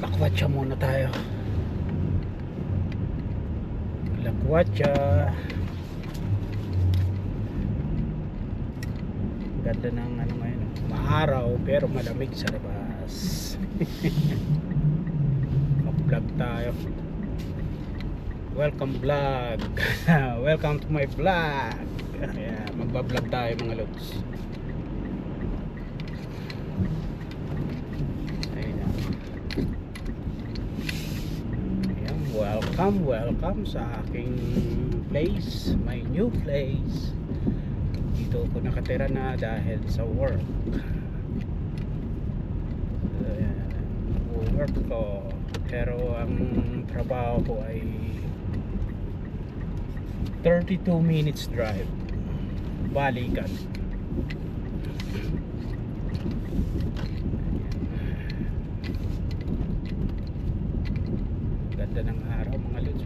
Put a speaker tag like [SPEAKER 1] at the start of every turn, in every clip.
[SPEAKER 1] Lakwatsa muna tayo. Lakwatsa. Ganda ng ano ngayon. Maaraw pero malamig sa labas. Mag-vlog tayo. Welcome vlog. Welcome to my vlog. Yeah, magba-vlog tayo mga lods. Welcome sa aking place, my new place. Dito ako nakatira na dahil sa work. Work ko, pero ang trabaho ko ay 32 minutes drive balikan. Ganda ng araw mga lods.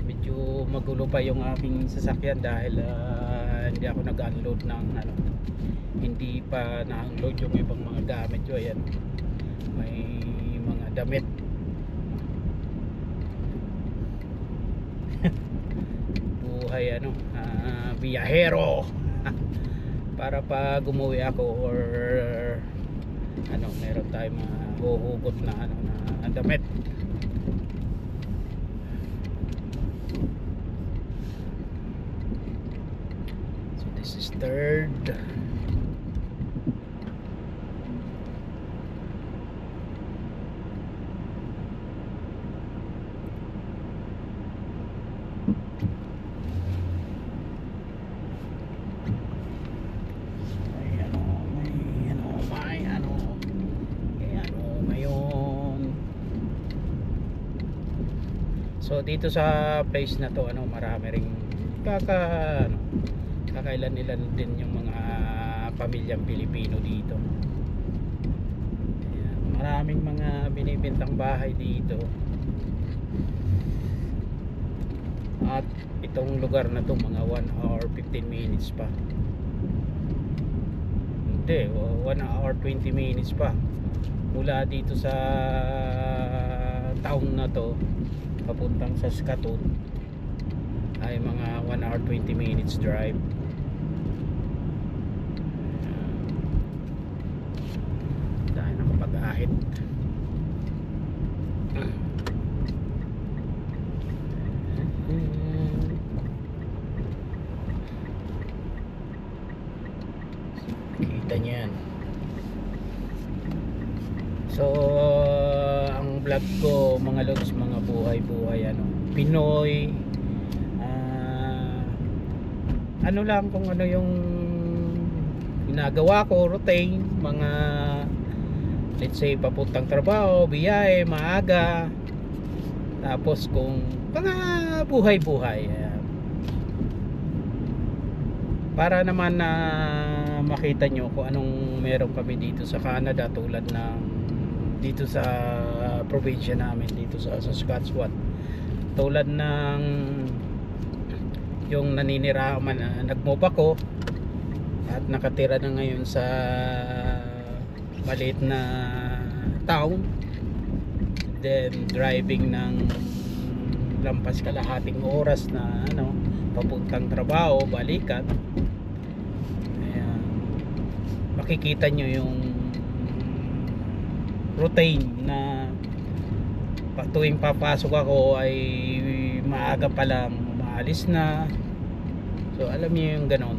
[SPEAKER 1] Medyo magulo pa yung aking sasakyan dahil hindi ako nag-unload ng ano, hindi pa na-unload yung ibang mga gamit ko. Ayan, may mga damit. Buhay ano, biyahero. Para pag umuwi ako or ano, meron tayong mahuhugot na ano na damit. So this is third. So dito sa place na to ano, marami ring kakailan-ilan din yung mga pamilyang Pilipino dito. Ayan, maraming mga binibintang bahay dito. At itong lugar na to mga 1 hour 15 minutes pa. Hindi, 1 hour 20 minutes pa mula dito sa town na to papuntang Saskatoon ay mga 1 hour 20 minutes drive. Dahil nakapag-ahit. Kita niyo yan. So ang vlog ko mga lods, mga buhay-buhay ano, Pinoy, ano lang kung ano yung ginagawa ko, routine, mga let's say papuntang trabaho, biyahe, maaga, tapos kung mga buhay-buhay, para naman na makita nyo kung anong meron kami dito sa Canada, tulad ng dito sa probinsya namin dito sa Saskatchewan, tulad ng yung naniniraman na nagmove ako at nakatira na ngayon sa maliit na town, then driving ng lampas kalahating oras na ano, papuntang trabaho, balikan. Ayan, makikita nyo yung routine na tuwing papasok ako ay maaga pa lang umaalis na. So alam niyo yung ganon.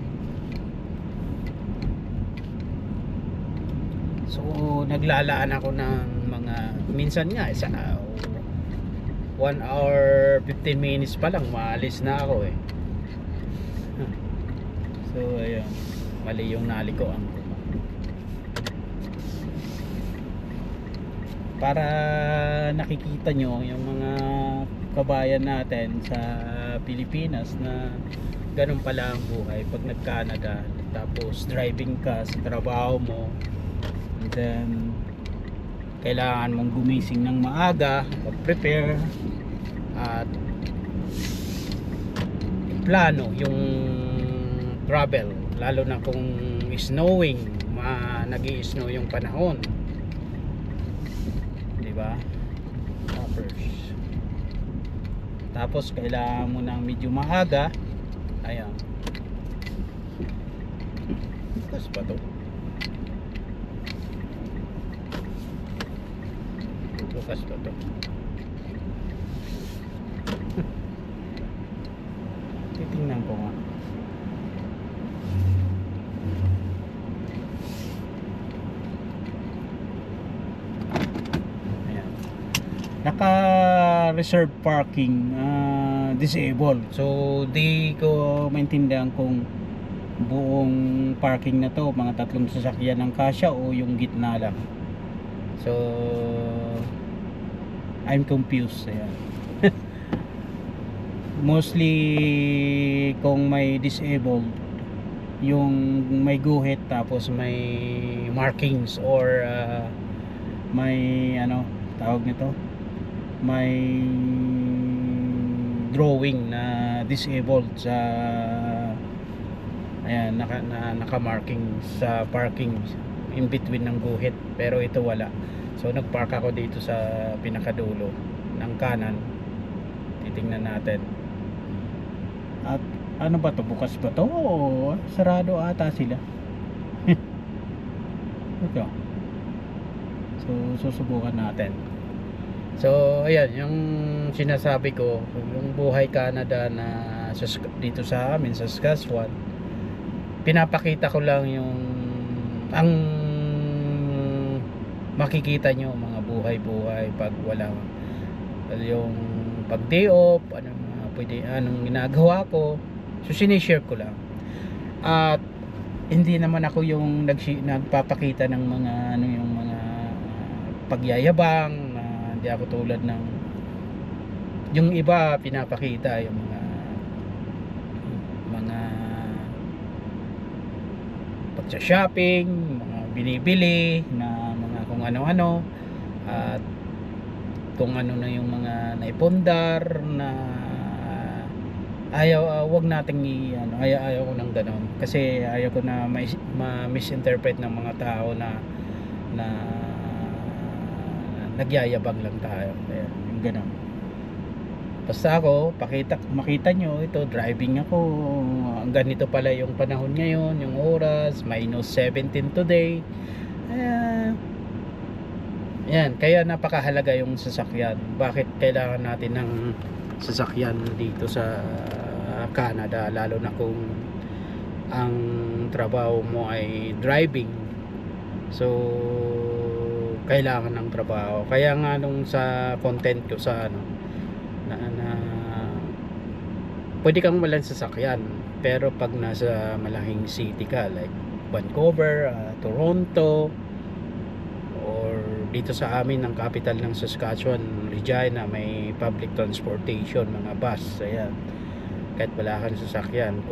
[SPEAKER 1] So naglalaan ako ng mga, minsan nga isa 1 hour 15 minutes pa lang maalis na ako eh. So ayun, mali yung nalikoan ko. Para nakikita nyo yung mga kabayan natin sa Pilipinas na ganun pala ang buhay pag nag-Canada. Tapos driving ka sa trabaho mo, and then kailangan mong gumising ng maaga, mag-prepare at plano yung travel, lalo na kung snowing, nag-i-snow yung panahon, di Tapos kailangan mo ng medyo maaga. Ayan. Bukas pa to. Bukas pa to. Titingnan ko nga. Ayan. Naka-reserve parking, disabled. So, di ko maintindihan kung buong parking na to, mga 3 sasakyan ng kasya o yung gitna lang. So, I'm confused. Ayan. Mostly kung may disabled, yung may guhit tapos may markings or may ano tawag nito, may drawing na disabled sa ayan, naka-marking sa parking in between ng guhit, pero ito wala. So nagpark ako dito sa pinakadulo ng kanan. Titingnan natin. At ano ba to? Bukas ba to? O sarado ata sila. Okay. So susubukan natin. So ayan, yung sinasabi ko, yung buhay Canada na dito sa amin sa Saskatchewan, pinapakita ko lang yung ang makikita nyo, mga buhay-buhay pag wala yung pag day off, anong ginagawa ko. So sinishare ko lang. At hindi naman ako yung nagpapakita ng mga ano, yung mga pagyayabang na hindi ako tulad ng yung iba pinapakita yung mga pagsa-shopping, mga binibili na mga kung ano-ano, at kung ano na yung mga naipundar na wag nating ayaw ko ng gano'n, kasi ayaw ko na ma-misinterpret ng mga tao na nagyayabang lang tayo. Ayan, yung gano'n. Basta ako, makita nyo, ito, driving ako. Ang ganito pala yung panahon ngayon, yung oras, -17 today. Yan, kaya napakahalaga yung sasakyan. Bakit kailangan natin ng sasakyan dito sa Canada, lalo na kung ang trabaho mo ay driving. So kailangan ng trabaho. Kaya nga nung sa content ko sa na pwede kang walang sasakyan, pero pag nasa malaking city ka like Vancouver, Toronto, or dito sa amin ng capital ng Saskatchewan, Regina, may public transportation, mga bus. Ayan, kahit wala kang sasakyan,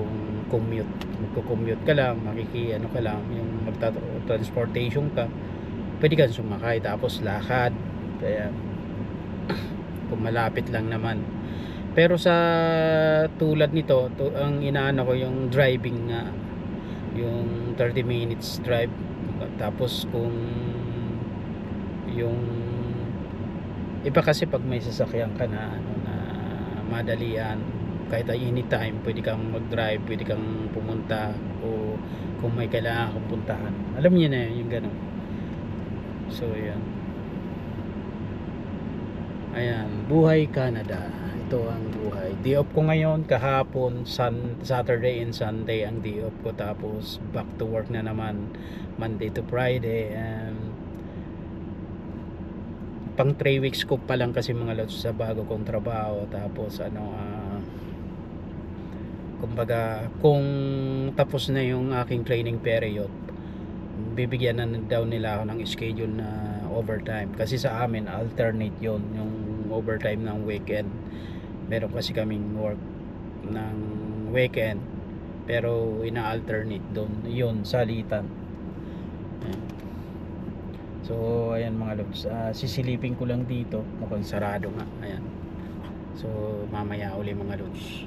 [SPEAKER 1] kung magko-commute ka lang, ano ka lang, yung magta-transportation ka, pwede kang sumakay tapos lakad. Ayan, kung malapit lang naman. Pero sa tulad nito, ang inaano ko yung driving nga, yung 30 minutes drive. Tapos kung yung iba kasi pag may sasakyan ka na na madalian, kahit anytime pwede kang mag-drive, pwede kang pumunta, o kung may kailangan kang puntahan, alam niyo na yun, yung gano'n. So yan, ayan, buhay Canada. Ito ang buhay. Day off ko ngayon, kahapon Saturday and Sunday ang day off ko, tapos back to work na naman Monday to Friday. And pang 3 weeks ko pa lang kasi mga lods sa bago kong trabaho. Tapos kumbaga, kung tapos na yung aking training period, bibigyan na daw nila ako ng schedule na overtime, kasi sa amin alternate yon, yung overtime ng weekend. Meron kasi kaming work ng weekend, pero ina-alternate doon, yun, salitan. So ayan mga lods, sisilipin ko lang dito, mukhang sarado nga. Ayan, so mamaya uli mga lods.